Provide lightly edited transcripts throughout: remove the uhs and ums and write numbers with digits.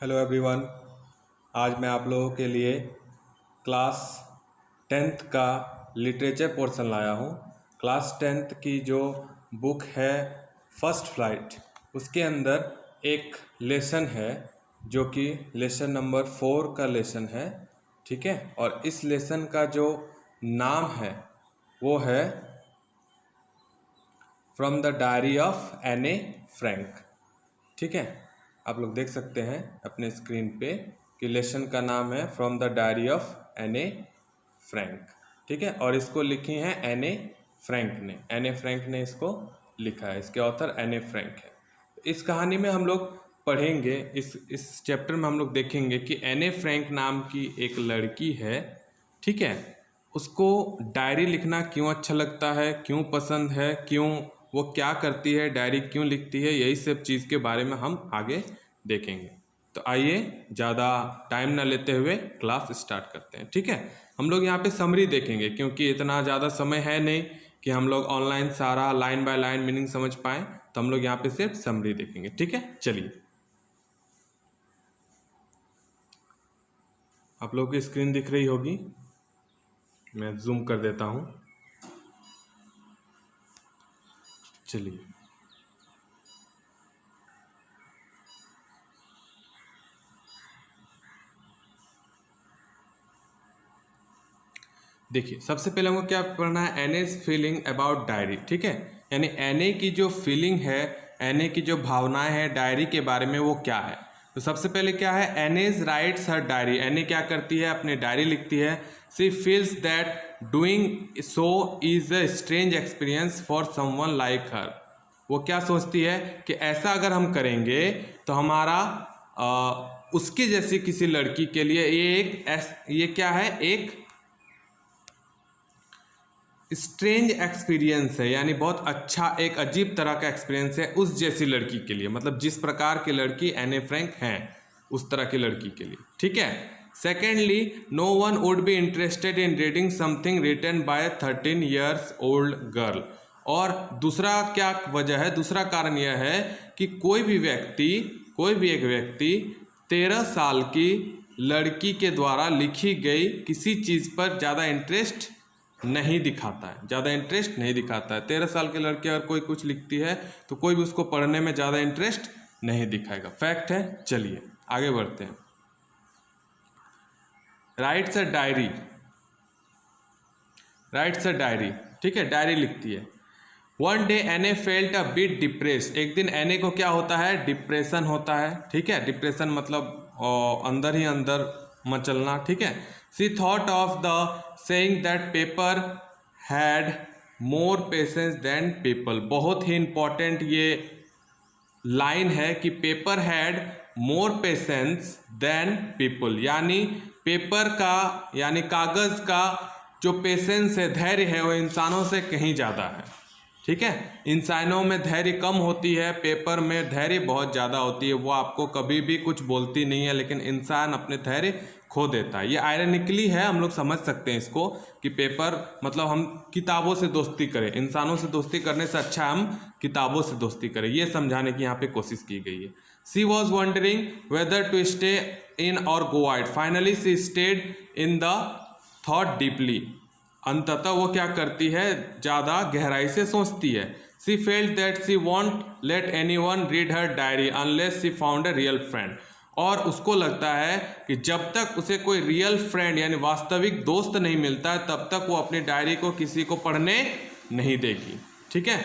Hello everyone. आज मैं आप लोगों के लिए क्लास 10th का लिटरेचर पोर्शन लाया हूँ। क्लास 10th की जो बुक है फर्स्ट फ्लाइट, उसके अंदर एक लेसन है जो कि लेसन नंबर 4 का लेसन है। ठीक है, और इस लेसन का जो नाम है वो है फ्रॉम द डायरी ऑफ एने फ्रैंक। ठीक है, आप लोग देख सकते हैं अपने स्क्रीन पे कि लेसन का नाम है फ्रॉम द डायरी ऑफ एने फ्रैंक। ठीक है, और इसको लिखी हैं एने फ्रैंक ने। एने फ्रैंक ने इसको लिखा है, इसके ऑथर एने फ्रैंक है। इस कहानी में हम लोग पढ़ेंगे, इस चैप्टर में हम लोग देखेंगे कि एने फ्रैंक नाम की एक लड़की है। ठीक है, उसको डायरी लिखना क्यों अच्छा लगता है, क्यों पसंद है, क्यों वो क्या करती है, डायरी क्यों लिखती है, यही सब चीज़ के बारे में हम आगे देखेंगे। तो आइए ज़्यादा टाइम ना लेते हुए क्लास स्टार्ट करते हैं। ठीक है, हम लोग यहाँ पे समरी देखेंगे क्योंकि इतना ज़्यादा समय है नहीं कि हम लोग ऑनलाइन सारा लाइन बाय लाइन मीनिंग समझ पाएँ, तो हम लोग यहाँ पे सिर्फ समरी देखेंगे। ठीक है, चलिए आप लोगों की स्क्रीन दिख रही होगी, मैं जूम कर देता हूँ। चलिए देखिए, सबसे पहले हमको क्या पढ़ना है, एनेज फीलिंग अबाउट डायरी। ठीक है, यानी एने की जो फीलिंग है, एने की जो भावनाएं हैं डायरी के बारे में वो क्या है। तो सबसे पहले क्या है, एनेज राइट्स हर डायरी। एने क्या करती है, अपनी डायरी लिखती है। She feels that doing so is a strange experience for someone like her. वो क्या सोचती है कि ऐसा अगर हम करेंगे तो हमारा उसके जैसी किसी लड़की के लिए ये क्या है, एक स्ट्रेंज एक्सपीरियंस है, यानी बहुत अच्छा एक अजीब तरह का एक्सपीरियंस है उस जैसी लड़की के लिए, मतलब जिस प्रकार की लड़की एने फ्रैंक हैं उस तरह की लड़की के लिए। ठीक है, secondly, no one would be interested in reading something written by 13 years old girl. और दूसरा क्या वजह है, दूसरा कारण यह है कि कोई भी एक व्यक्ति 13 साल की लड़की के द्वारा लिखी गई किसी चीज़ पर ज़्यादा इंटरेस्ट नहीं दिखाता है। 13 साल की लड़की अगर कोई कुछ लिखती है तो कोई भी उसको पढ़ने में ज़्यादा इंटरेस्ट नहीं दिखाएगा, फैक्ट है। चलिए आगे बढ़ते हैं। Rights a diary. ठीक है, डायरी लिखती है। वन डे एने फेल्ट अ बिट डिप्रेस्ड। एक दिन एने को क्या होता है, डिप्रेशन होता है। ठीक है, डिप्रेशन मतलब अंदर ही अंदर मचलना। ठीक है, she thought of the saying that paper had more patience than people. बहुत ही इंपॉर्टेंट ये लाइन है कि paper had more patience than people, यानी पेपर का यानी कागज़ का जो पेशेंस है, धैर्य है, वो इंसानों से कहीं ज़्यादा है। ठीक है, इंसानों में धैर्य कम होती है, पेपर में धैर्य बहुत ज़्यादा होती है। वो आपको कभी भी कुछ बोलती नहीं है, लेकिन इंसान अपने धैर्य खो देता है। ये आयरनिकली है, हम लोग समझ सकते हैं इसको कि पेपर मतलब हम किताबों से दोस्ती करें, इंसानों से दोस्ती करने से अच्छा हम किताबों से दोस्ती करें, ये समझाने की यहाँ पे कोशिश की गई है। She was wondering whether to stay in और go out. Finally she stayed in the thought deeply. अंततः वो क्या करती है, ज़्यादा गहराई से सोचती है। She felt that she won't let any one read her diary unless she found a real friend. और उसको लगता है कि जब तक उसे कोई रियल फ्रेंड यानी वास्तविक दोस्त नहीं मिलता है, तब तक वो अपनी डायरी को किसी को पढ़ने नहीं देगी। ठीक है,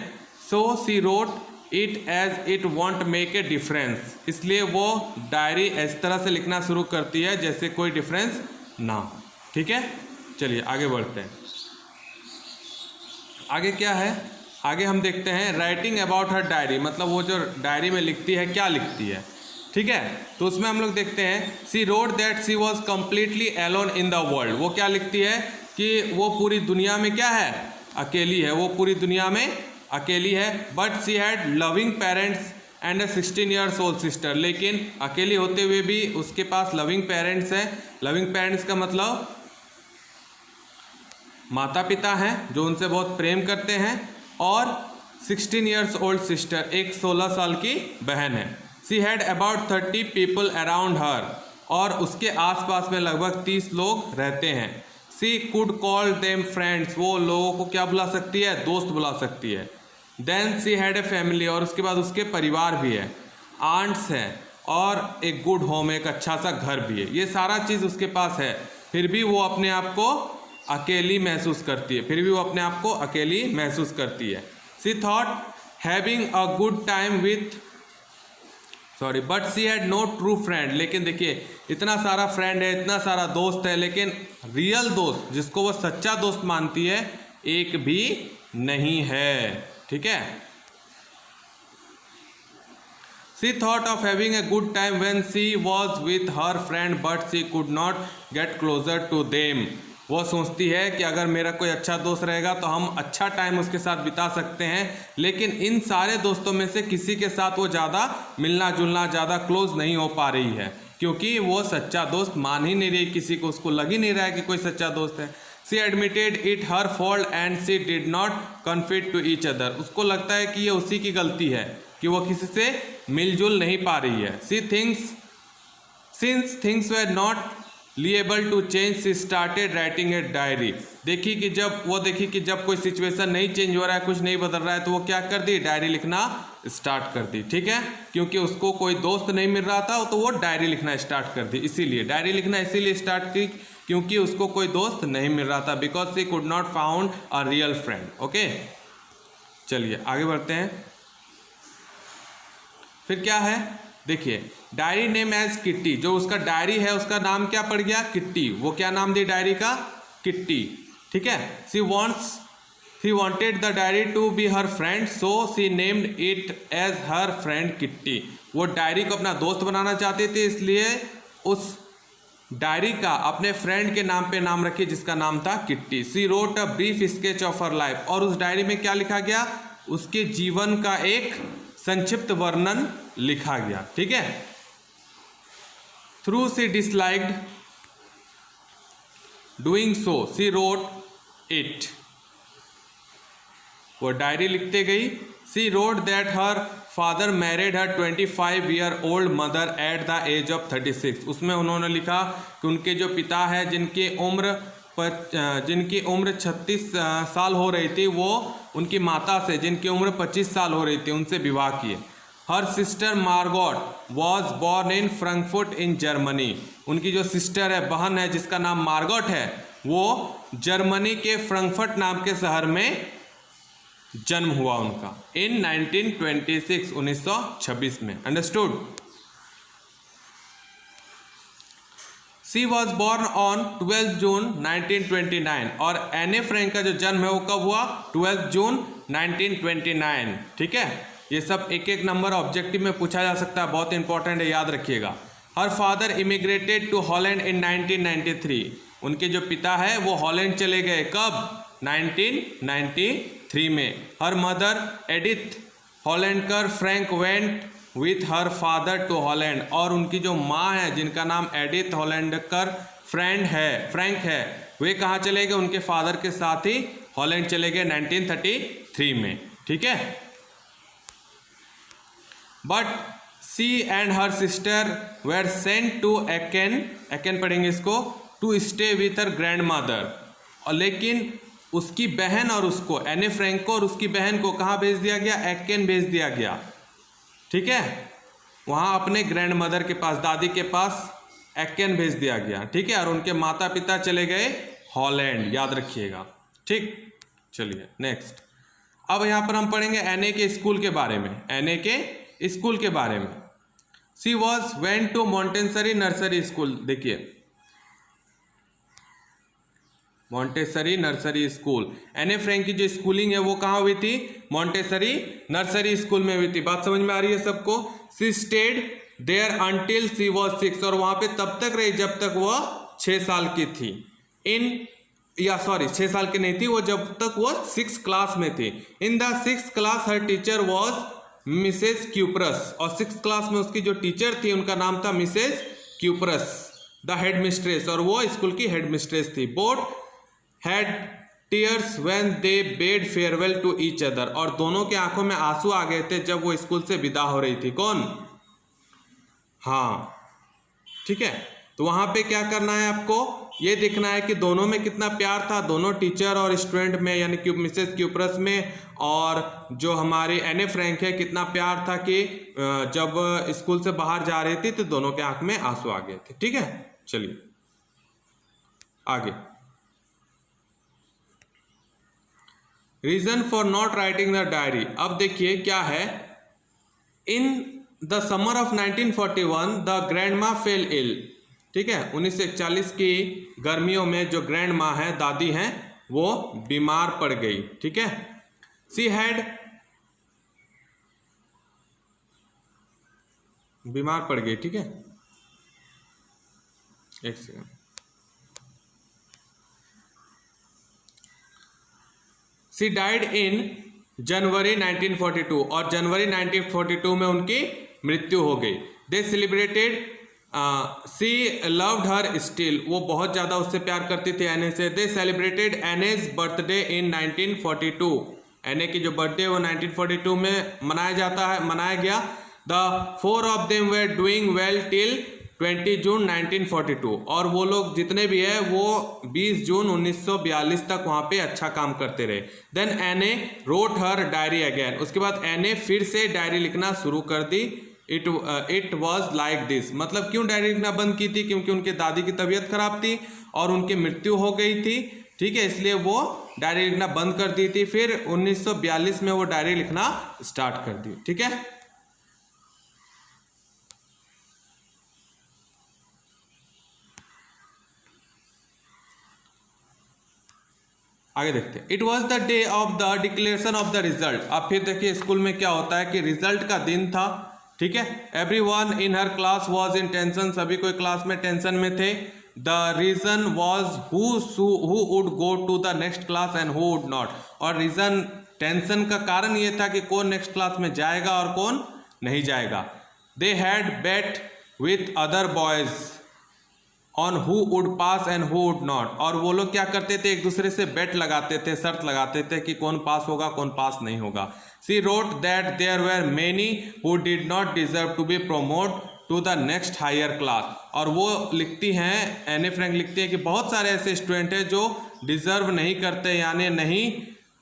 so she wrote it as it won't make a difference. इसलिए वो डायरी इस तरह से लिखना शुरू करती है जैसे कोई डिफरेंस ना हो। ठीक है, चलिए आगे बढ़ते हैं। आगे क्या है, आगे हम देखते हैं राइटिंग अबाउट हर डायरी, मतलब वो जो डायरी में लिखती है क्या लिखती है। ठीक है, तो उसमें हम लोग देखते हैं she wrote that she was completely alone in the world. वो क्या लिखती है कि वो पूरी दुनिया में क्या है, अकेली है, वो पूरी दुनिया में अकेली है। But she had loving parents and a 16 years old sister. लेकिन अकेली होते हुए भी उसके पास लविंग पेरेंट्स हैं। लविंग पेरेंट्स का मतलब माता पिता हैं जो उनसे बहुत प्रेम करते हैं, और 16 years old सिस्टर, एक 16 साल की बहन है। She had about 30 people around her, और उसके आसपास में लगभग 30 लोग रहते हैं। She could call them friends, वो लोगों को क्या बुला सकती है, दोस्त बुला सकती है। Then she had a family, और उसके बाद उसके परिवार भी है, आंट्स हैं, और एक गुड होम, एक अच्छा सा घर भी है। ये सारा चीज़ उसके पास है, फिर भी वो अपने आप को अकेली महसूस करती है, फिर भी वो अपने आप को अकेली महसूस करती है। She thought having a good time with but she had no true friend, लेकिन देखिए इतना सारा फ्रेंड है, इतना सारा दोस्त है, लेकिन रियल दोस्त जिसको वो सच्चा दोस्त मानती है एक भी नहीं है। ठीक है। She thought of having a good time when she was with her friend but she could not get closer to them, वो सोचती है कि अगर मेरा कोई अच्छा दोस्त रहेगा तो हम अच्छा टाइम उसके साथ बिता सकते हैं, लेकिन इन सारे दोस्तों में से किसी के साथ वो ज़्यादा मिलना जुलना, ज़्यादा क्लोज नहीं हो पा रही है, क्योंकि वो सच्चा दोस्त मान ही नहीं रही किसी को, उसको लग ही नहीं रहा है कि कोई सच्चा दोस्त है। She admitted it her fault and she did not confide to each other, उसको लगता है कि ये उसी की गलती है कि वो किसी से मिलजुल नहीं पा रही है। She thinks since things were not liable to change she started writing a diary, देखी कि जब कोई सिचुएशन नहीं चेंज हो रहा है, कुछ नहीं बदल रहा है, तो वो क्या कर दी, डायरी लिखना स्टार्ट कर दी। ठीक है, क्योंकि उसको कोई दोस्त नहीं मिल रहा था तो वो डायरी लिखना स्टार्ट कर दी, इसीलिए डायरी लिखना इसीलिए स्टार्ट की क्योंकि उसको कोई दोस्त नहीं मिल रहा था, because she could not found a real friend. Okay, चलिए आगे बढ़ते हैं। फिर क्या है, देखिए डायरी नेम एज किट्टी, जो उसका डायरी है उसका नाम क्या पड़ गया, किट्टी। वो क्या नाम दी डायरी का, किट्टी। ठीक है। She wanted the diary to be her friend, so she named it as her friend Kitty. वो डायरी को अपना दोस्त बनाना चाहती थी, इसलिए उस डायरी का अपने फ्रेंड के नाम पे नाम रखी, जिसका नाम था Kitty. She wrote a brief sketch of her life, और उस डायरी में क्या लिखा गया, उसके जीवन का एक संक्षिप्त वर्णन लिखा गया। ठीक है। Though she disliked doing so she wrote it, वो डायरी लिखते गई। She wrote that her father married her 25-year-old mother at the age of 36, उसमें उन्होंने लिखा कि उनके जो पिता है जिनकी उम्र 36 साल हो रही थी, वो उनकी माता से जिनकी उम्र 25 साल हो रही थी उनसे विवाह किए। Her sister Margot was born in Frankfurt in Germany, उनकी जो सिस्टर है, बहन है, जिसका नाम मार्गोट है, वो जर्मनी के फ्रैंकफर्ट नाम के शहर में जन्म हुआ उनका इन 1926, 1926 में। Understood. She was born on 12 June 1929, और एने फ्रैंक का जो जन्म है वो कब हुआ, 12 जून 1929। ठीक है, ये सब एक एक नंबर ऑब्जेक्टिव में पूछा जा सकता है, बहुत इंपॉर्टेंट है, याद रखिएगा। Her father immigrated to Holland in 1993, उनके जो पिता है वो हॉलैंड चले गए, कब, 1993 में। Her mother Edith Hollander Frank went with her father to Holland, और उनकी जो माँ है जिनका नाम एडिथ हॉलैंडकर फ्रैंक है, वे कहाँ चले गए, उनके फादर के साथ ही हॉलैंड चले गए 1933 में। ठीक है। But she and her sister were sent to Aachen पढ़ेंगे इसको, to stay with her grandmother, और लेकिन उसकी बहन और उसको, एने फ्रैंक को और उसकी बहन को कहाँ भेज दिया गया, एकन भेज दिया गया। ठीक है, वहाँ अपने ग्रैंड मदर के पास, दादी के पास एकन भेज दिया गया। ठीक है, और उनके माता पिता चले गए हॉलैंड, याद रखिएगा। ठीक, चलिए नेक्स्ट। अब यहाँ पर हम पढ़ेंगे एने के स्कूल के बारे में, एने के स्कूल के बारे में। She was went to Montessori nursery school, देखिए Montessori nursery school, Anne Frank की जो स्कूलिंग है वो कहाँ हुई थी, मॉन्टेसरी नर्सरी स्कूल में हुई थी। बात समझ में आ रही है सबको। She stayed there until she was 6, और वहाँ पे तब तक रही जब तक वह 6 साल की थी। 6 साल की नहीं थी वो, जब तक वो 6th क्लास में थी। In the 6th class her teacher was Mrs cuprous, और 6th क्लास में उसकी जो टीचर थी उनका नाम था Mrs Kuperus the headmistress, और वो स्कूल की हेड मिस्ट्रेस थी। Both had tears when they bade farewell to each other, और दोनों के आंखों में आंसू आ गए थे जब वो स्कूल से विदा हो रही थी। कौन, हाँ ठीक है, तो वहाँ पे क्या करना है आपको, ये देखना है कि दोनों में कितना प्यार था, दोनों टीचर और स्टूडेंट में, यानी कि मिसेस क्यूप्रस में और जो हमारी एने फ्रैंक है, कितना प्यार था कि जब स्कूल से बाहर जा रही थी तो दोनों के आंख में आंसू आ गए थे। ठीक है, चलिए आगे। Reason for not writing the diary. अब देखिए क्या है, in the summer of 1941 the grandma fell ill. ठीक है, 1941 की गर्मियों में जो ग्रैंड माँ है, दादी हैं, वो बीमार पड़ गई। ठीक है, सी हैड, बीमार पड़ गई। ठीक है, एक सेकंड, सी डाइड इन जनवरी 1942, और जनवरी 1942 में उनकी मृत्यु हो गई। They celebrated, she loved her still, वो बहुत ज़्यादा उससे प्यार करती थी एने से। दे सेलिब्रेटेड एनेज बर्थडे इन 1942, एने की जो बर्थडे वो 1942 में मनाया गया। The four of them were doing well till 20 जून 1942, और वो लोग जितने भी है वो 20 जून 1942 तक वहाँ पे अच्छा काम करते रहे। देन एने रोट हर डायरी अगेन, उसके बाद एने फिर से डायरी लिखना शुरू कर दी। इट वॉज लाइक दिस, मतलब क्यों डायरी लिखना बंद की थी, क्योंकि उनके दादी की तबीयत खराब थी और उनकी मृत्यु हो गई थी। ठीक है, इसलिए वो डायरी लिखना बंद कर दी थी। फिर 1942 में वो डायरी लिखना स्टार्ट कर दी। ठीक है, आगे देखते हैं। It was the day of the declaration of the result. अब फिर देखिए स्कूल में क्या होता है कि रिजल्ट का दिन था। ठीक है, every one in her class was in tension, सभी कोई क्लास में टेंशन में थे। The reason was who would go to the next class and who would not, और रीजन, टेंशन का कारण ये था कि कौन नेक्स्ट क्लास में जाएगा और कौन नहीं जाएगा। They had bet with other boys on who would pass and who would not, और वो लोग क्या करते थे, एक दूसरे से बेट लगाते थे, शर्त लगाते थे कि कौन पास होगा कौन पास नहीं होगा। She wrote that there were many who did not deserve to be promote to the next higher class, और वो लिखती हैं, एने फ्रैंक लिखती है कि बहुत सारे ऐसे स्टूडेंट हैं जो डिजर्व नहीं करते, यानी नहीं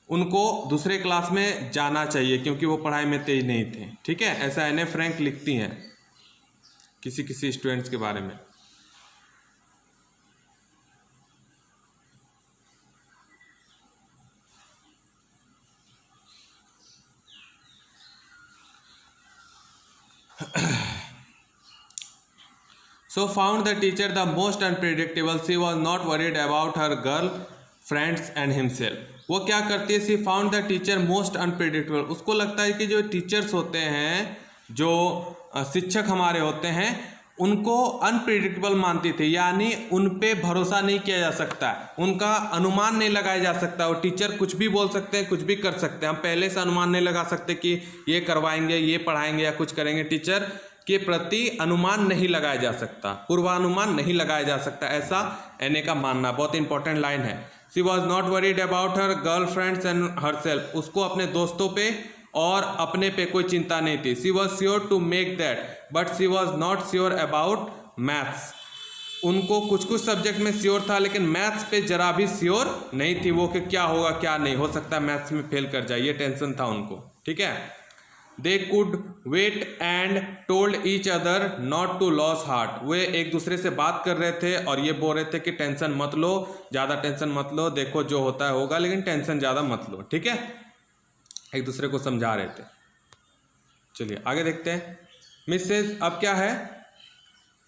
उनको दूसरे क्लास में जाना चाहिए क्योंकि वो पढ़ाई में तेज नहीं थे। ठीक है, ऐसा एने फ्रैंक लिखती हैं किसी किसी स्टूडेंट्स के बारे में। So found the teacher the most unpredictable. She was not worried about her girl friends and himself. वो क्या करती है, she found the teacher most unpredictable, उसको लगता है कि जो टीचर्स होते हैं, जो शिक्षक हमारे होते हैं, उनको अनप्रिडिक्टेबल मानती थी, यानी उन पे भरोसा नहीं किया जा सकता, उनका अनुमान नहीं लगाया जा सकता। और टीचर कुछ भी बोल सकते हैं, कुछ भी कर सकते हैं, हम पहले से अनुमान नहीं लगा सकते कि ये करवाएंगे, ये पढ़ाएंगे या कुछ करेंगे। टीचर के प्रति अनुमान नहीं लगाया जा सकता, पूर्वानुमान नहीं लगाया जा सकता, ऐसा एने का मानना। बहुत इंपॉर्टेंट लाइन है। She was not worried about her girl friends and her self, उसको अपने दोस्तों पे और अपने पे कोई चिंता नहीं थी। She was sure to make that but she was not sure about maths, उनको कुछ कुछ सब्जेक्ट में श्योर था लेकिन मैथ्स पे जरा भी श्योर नहीं थी वो, कि क्या होगा क्या नहीं, हो सकता है मैथ्स में फेल कर जाए, ये टेंशन था उनको। ठीक है, they could wait and told each other not to lose heart, वे एक दूसरे से बात कर रहे थे और ये बोल रहे थे कि टेंशन मत लो, ज़्यादा टेंशन मत लो, देखो जो होता है होगा लेकिन टेंशन ज़्यादा मत लो। ठीक है, एक दूसरे को समझा रहे थे। चलिए आगे देखते हैं। मिसेज, अब क्या है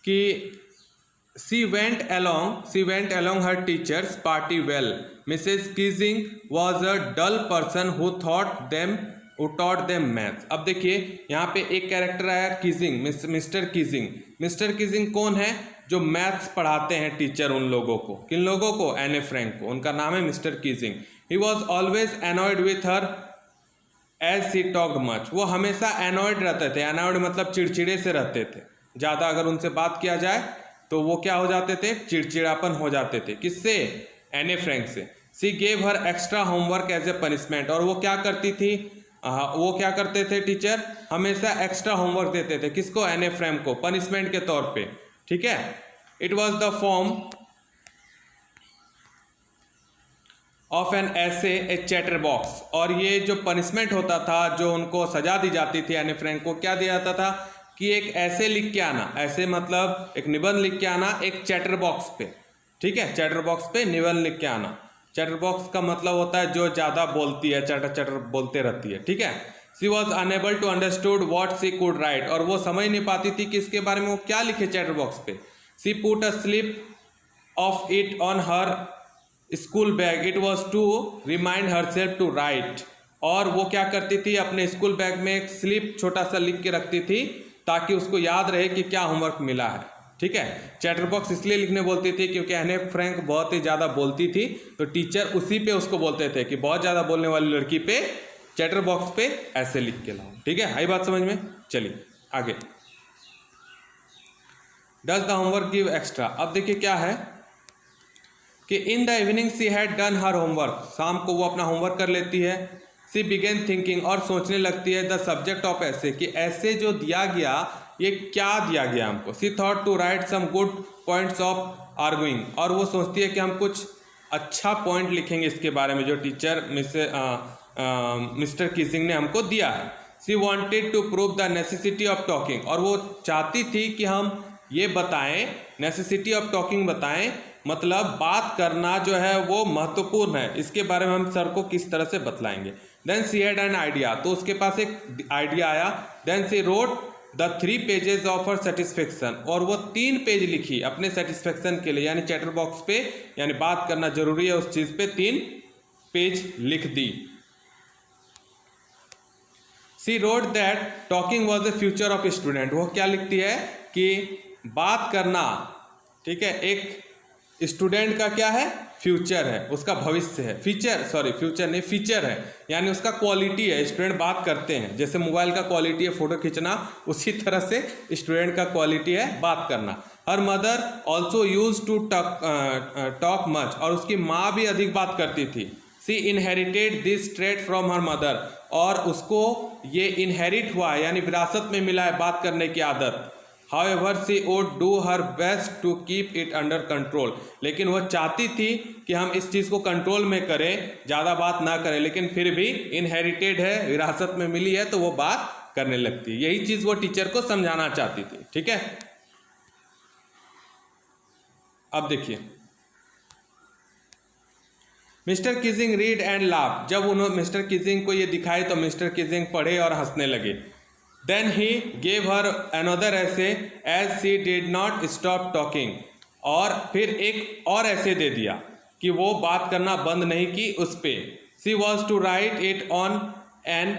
कि she went along her teachers party well. Mrs Keesing was a dull person who taught them maths. अब देखिए यहाँ पे एक कैरेक्टर आया Keesing, Mr Keesing. Mr Keesing कौन है, जो मैथ्स पढ़ाते हैं टीचर उन लोगों को, किन लोगों को, एने फ्रैंक को, उनका नाम है Mr Keesing. He was always annoyed with her as she talked much, वो हमेशा एनॉयड रहते थे, एनॉयड मतलब चिड़चिड़े से रहते थे, ज़्यादा अगर उनसे बात किया जाए तो वो क्या हो जाते थे, चिड़चिड़ापन हो जाते थे। किससे, एने फ्रैंक से। She gave her extra homework as a punishment, और वो क्या करती थी, वो क्या करते थे टीचर, हमेशा एक्स्ट्रा होमवर्क देते थे, किसको, एने फ्रैंक को, पनिशमेंट के तौर पे, ठीक है। It was the form of an essay a chatter box, और ये जो पनिशमेंट होता था, जो उनको सजा दी जाती थी एने फ्रैंक को, क्या दिया जाता था कि एक ऐसे लिख के आना, ऐसे मतलब एक निबंध लिख के आना एक चैटर बॉक्स पे, ठीक है, चैटर बॉक्स पे निबंध लिख के आना। चैटर बॉक्स का मतलब होता है जो ज़्यादा बोलती है, चटर चटर बोलते रहती है, ठीक है। She was unable to understood what she could write, और वो समझ नहीं पाती थी कि इसके बारे में वो क्या लिखे चैटर बॉक्स पे। She put a slip of it on her school bag, it was to remind herself to write, और वो क्या करती थी, अपने स्कूल बैग में एक स्लिप छोटा सा लिख के रखती थी ताकि उसको याद रहे कि क्या होमवर्क मिला है, ठीक है। चैटर बॉक्स इसलिए लिखने बोलती थी क्योंकि एने फ्रैंक बहुत ही ज़्यादा बोलती थी, तो टीचर उसी पे उसको बोलते थे कि बहुत ज़्यादा बोलने वाली लड़की पे चैटर बॉक्स पे ऐसे लिख के लाओ, ठीक है। आई बात समझ में, चलिए आगे। Does the homework give extra, अब देखिए क्या है कि in the evening she had done her homework, शाम को वो अपना होमवर्क कर लेती है। सी बिगेन थिंकिंग, और सोचने लगती है द सब्जेक्ट ऑफ ऐसे, कि ऐसे जो दिया गया ये क्या दिया गया हमको। She thought to write some good points of arguing, और वो सोचती है कि हम कुछ अच्छा पॉइंट लिखेंगे इसके बारे में जो टीचर मिस्टर किसिंग ने हमको दिया है। She wanted to prove the necessity of talking, और वो चाहती थी कि हम ये बताएं, नेसेसिटी ऑफ टॉकिंग बताएं, मतलब बात करना जो है वो महत्वपूर्ण है, इसके बारे में हम सर को किस तरह से बतलाएंगे। Then she had an idea, तो उसके पास एक आइडिया आया। Then she wrote the 3 pages of her satisfaction, और वो 3 पेज लिखी अपने सेटिस्फेक्शन के लिए, यानी चैटर बॉक्स पे, यानी बात करना जरूरी है उस चीज पे 3 पेज लिख दी। She wrote that talking was the future of student, वो क्या लिखती है कि बात करना, ठीक है, एक स्टूडेंट का क्या है, फ्यूचर है, उसका भविष्य है, फ्यूचर नहीं फीचर है, यानी उसका क्वालिटी है। स्टूडेंट बात करते हैं, जैसे मोबाइल का क्वालिटी है फोटो खींचना, उसी तरह से स्टूडेंट का क्वालिटी है बात करना। Her mother also use to talk much, और उसकी माँ भी अधिक बात करती थी। She inherited this trait from her mother, और उसको ये इनहेरिट हुआ है, यानी विरासत में मिला है बात करने की आदत। However, she would do her best to keep it under control, लेकिन वह चाहती थी कि हम इस चीज़ को कंट्रोल में करें, ज़्यादा बात ना करें, लेकिन फिर भी इनहेरिटेड है, विरासत में मिली है, तो वो बात करने लगती है। यही चीज़ वो टीचर को समझाना चाहती थी, ठीक है। अब देखिए, mister Keesing read and laugh, जब उन्होंने मिस्टर किसिंग को ये दिखाई तो मिस्टर किसिंग पढ़े और हंसने लगे। Then he gave her another essay as she did not stop talking, और फिर एक और ऐसे दे दिया कि वो बात करना बंद नहीं की उस पे। She was to write it on an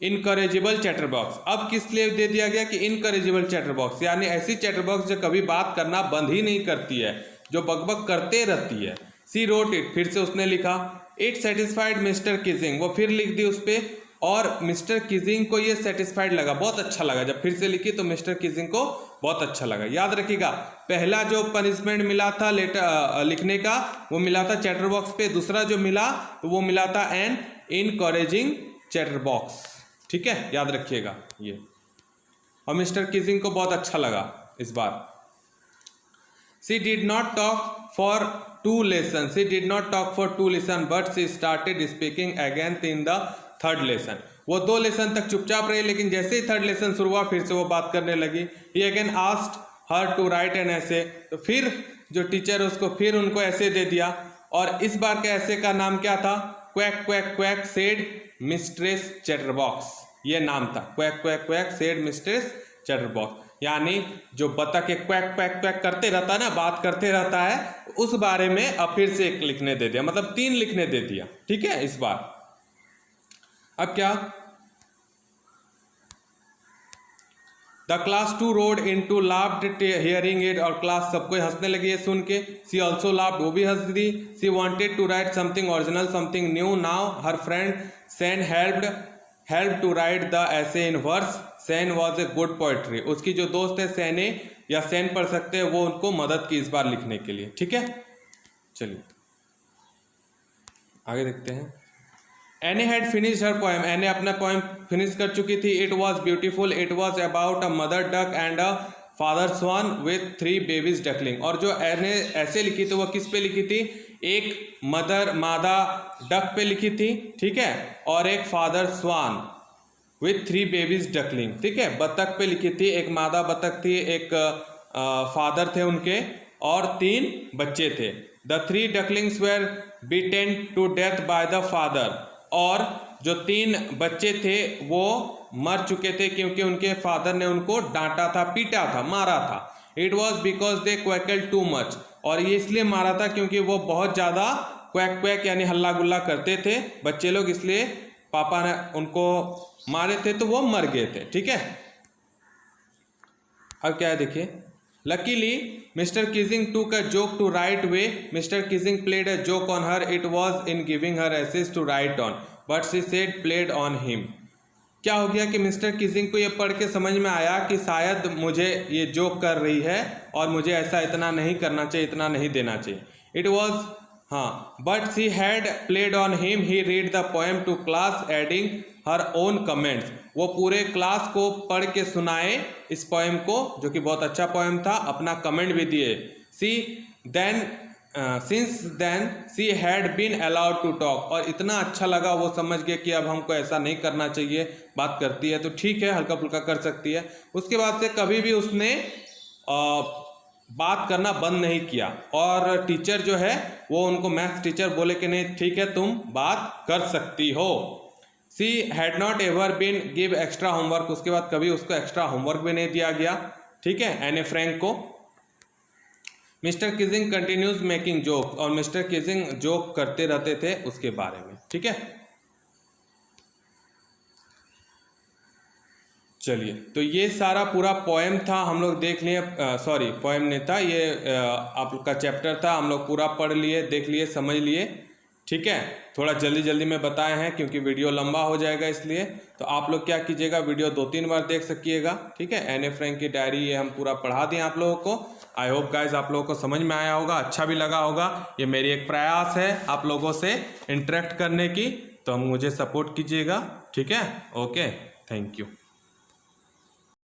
incorrigible chatter box, अब किस लिए दे दिया गया कि इनकरेजिबल चैटर बॉक्स, यानी ऐसी चैटर बॉक्स जो कभी बात करना बंद ही नहीं करती है, जो बकबक करते रहती है। सी रोट इट, फिर से उसने लिखा। इट सेटिस्फाइड मिस्टर किसिंग, वो फिर लिख दी उस पर, और मिस्टर किसिंग को ये सेटिस्फाइड लगा, बहुत अच्छा लगा। जब फिर से लिखी तो मिस्टर किसिंग को बहुत अच्छा लगा। याद रखिएगा, पहला जो पनिशमेंट मिला था लेटर लिखने का, वो मिला था चैटर बॉक्स पे। दूसरा जो मिला तो वो मिला था एन इनकरेजिंग चैटर बॉक्स, ठीक है, याद रखिएगा ये। और मिस्टर किसिंग को बहुत अच्छा लगा इस बार। She did not talk for 2 lesson, she did not talk for 2 lesson but she started speaking again in the 3rd lesson. वो 2 लेसन तक चुपचाप रही, लेकिन जैसे ही 3rd लेसन शुरू हुआ फिर से वो बात करने लगी। He again asked her to write an essay, तो फिर जो टीचर उसको फिर उनको ऐसे दे दिया, और इस बार के ऐसे का नाम क्या था, quack quack quack said mistress chatterbox, ये नाम था। Quack quack quack said mistress chatterbox, यानी जो बतख के क्वैक क्वैक क्वैक करते रहता है ना, बात करते रहता है, उस बारे में अब फिर से एक लिखने दे दिया, मतलब 3 लिखने दे दिया, ठीक है इस बार। अब क्या, the class 2 roared in to laughed hearing it, और क्लास सबको हंसने लगी है सुन के। सी ऑल्सो लाफ्ड, वो भी हंस दी। She wanted to write something original, something new. Now her friend San help to write the essay in verse. San was a good poetry, उसकी जो दोस्त है सैने या सैन पढ़ सकते हैं, वो उनको मदद की इस बार लिखने के लिए, ठीक है। चलिए आगे देखते हैं। एने हैड फिनिश्ड हर पोएम, एने अपना पोएम फिनिश कर चुकी थी। It was beautiful, it was about a mother duck and a father swan with 3 babies duckling. और जो एने ऐसे लिखी थी वो किस पे लिखी थी, एक मदर मादा डक पे लिखी थी, ठीक है, और एक father swan with 3 babies duckling, ठीक है, बतख पे लिखी थी, एक मादा बतख थी, एक फादर थे उनके और 3 बच्चे थे। The 3 ducklings were beaten to death by the father, और जो 3 बच्चे थे वो मर चुके थे क्योंकि उनके फादर ने उनको डांटा था, पीटा था, मारा था। It was because they quacked too much, और ये इसलिए मारा था क्योंकि वो बहुत ज़्यादा क्वैक क्वैक यानी हल्ला गुल्ला करते थे बच्चे लोग, इसलिए पापा ने उनको मारे थे तो वो मर गए थे, ठीक है। अब क्या है देखिए, luckily mister Keesing took a joke to write way, mister Keesing played a joke on her, it was in giving her essays to write on, but she said played on him. क्या हो गया कि mister किजिंग को ये पढ़ के समझ में आया कि शायद मुझे ये जोक कर रही है और मुझे ऐसा इतना नहीं करना चाहिए, इतना नहीं देना चाहिए। It was but she had played on him, he read the poem to class adding her own comments, वो पूरे क्लास को पढ़ के सुनाए इस पोएम को, जो कि बहुत अच्छा पोएम था, अपना कमेंट भी दिए। Since then she had been allowed to talk, और इतना अच्छा लगा, वो समझ गए कि अब हमको ऐसा नहीं करना चाहिए, बात करती है तो ठीक है, हल्का फुल्का कर सकती है। उसके बाद से कभी भी उसने बात करना बंद नहीं किया, और टीचर जो है वो उनको मैथ्स टीचर बोले कि नहीं ठीक है तुम बात कर सकती हो। She had not ever been give extra homework, उसके बाद कभी उसको एक्स्ट्रा होमवर्क भी नहीं दिया गया, ठीक है, एने फ्रैंक को। मिस्टर किजिंग कंटिन्यूज मेकिंग जोक, और मिस्टर किजिंग जोक करते रहते थे उसके बारे में, ठीक है। चलिए, तो ये सारा पूरा पोएम था, हम लोग देख लिए, सॉरी पोएम नहीं था ये, आप लोग का चैप्टर था, हम लोग पूरा पढ़ लिए, देख लिए, समझ लिए, ठीक है। थोड़ा जल्दी जल्दी में बताए हैं क्योंकि वीडियो लंबा हो जाएगा, इसलिए तो आप लोग क्या कीजिएगा, वीडियो 2-3 बार देख सकिएगा, ठीक है। एने फ्रैंक की डायरी ये हम पूरा पढ़ा दिए आप लोगों को। आई होप गाइज आप लोगों को समझ में आया होगा, अच्छा भी लगा होगा। ये मेरी एक प्रयास है आप लोगों से इंटरेक्ट करने की, तो मुझे सपोर्ट कीजिएगा, ठीक है। Okay, thank you.